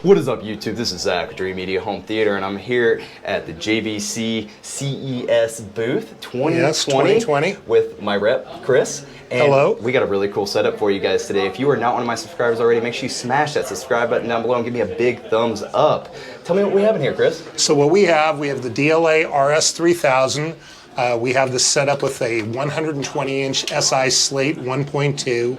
What is up, YouTube? This is Zach with Dreamedia Home Theater, and I'm here at the JVC CES booth 2020 with my rep, Chris. And hello. We got a really cool setup for you guys today. If you are not one of my subscribers already, make sure you smash that subscribe button down below and give me a big thumbs up. Tell me what we have in here, Chris. So what we have the D-ILA RS-3000. We have this set up with a 120-inch SI Slate 1.2.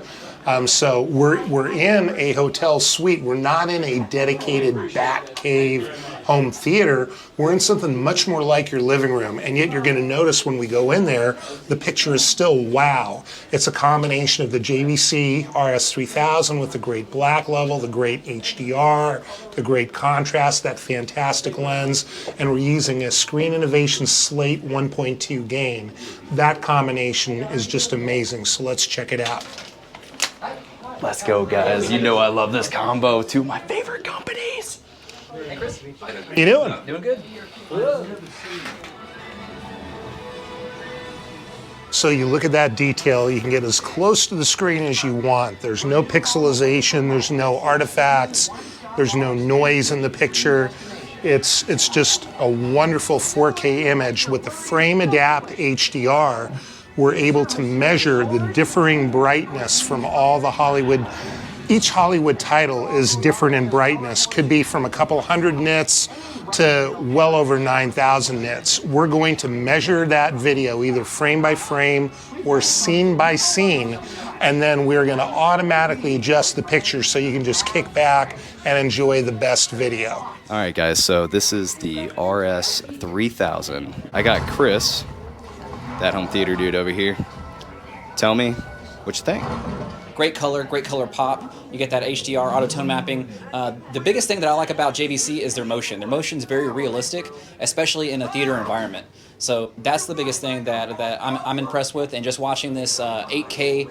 So we're in a hotel suite. We're not in a dedicated bat cave home theater. We're in something much more like your living room. And yet you're going to notice when we go in there, the picture is still wow. It's a combination of the JVC RS-3000 with the great black level, the great HDR, the great contrast, that fantastic lens, and we're using a Screen Innovation Slate 1.2 gain. That combination is just amazing. So let's check it out. Let's go, guys. You know I love this combo. Two of my favorite companies. Hey, Chris. How you doing? Doing good. So you look at that detail, you can get as close to the screen as you want. There's no pixelization, there's no artifacts, there's no noise in the picture. It's just a wonderful 4K image. With the frame adapt HDR, we're able to measure the differing brightness from all the Hollywood. Each Hollywood title is different in brightness. Could be from a couple hundred nits to well over 9,000 nits. We're going to measure that video either frame by frame or scene by scene, and then we're going to automatically adjust the picture so you can just kick back and enjoy the best video. All right, guys, so this is the RS-3000. I got Chris, that home theater dude over here. Tell me what you think. Great color pop. You get that HDR auto tone mapping. The biggest thing that I like about JVC is their motion. Their motion is very realistic, especially in a theater environment. So that's the biggest thing that I'm impressed with. And just watching this 8K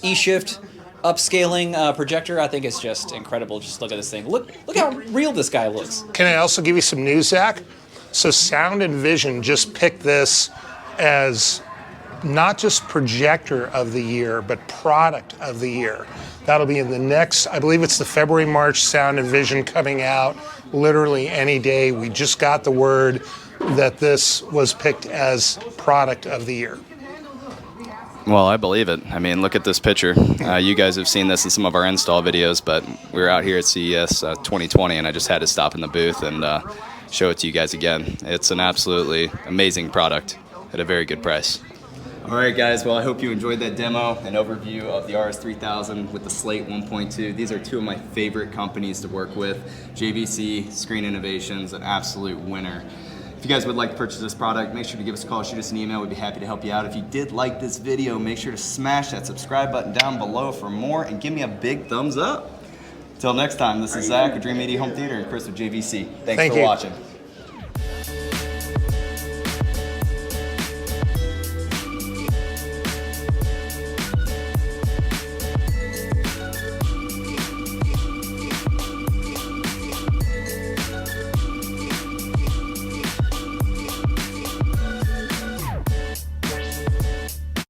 E-shift upscaling projector, I think it's just incredible. Just look at this thing. Look how real this guy looks. Can I also give you some news, Zach? So Sound and Vision just picked this as not just projector of the year, but product of the year. That'll be in the next, I believe it's the February-March Sound and Vision coming out literally any day. We just got the word that this was picked as product of the year. Well, I believe it. I mean, look at this picture. You guys have seen this in some of our install videos, but we were out here at CES 2020, and I just had to stop in the booth and show it to you guys again. It's an absolutely amazing product at a very good price. All right, guys, well, I hope you enjoyed that demo and overview of the RS-3000 with the Slate 1.2. These are two of my favorite companies to work with. JVC, Screen Innovations, an absolute winner. If you guys would like to purchase this product, make sure to give us a call, shoot us an email. We'd be happy to help you out. If you did like this video, make sure to smash that subscribe button down below for more and give me a big thumbs up. Until next time, this is Zach with Dreamedia Home Theater and Chris with JVC. Thanks for watching.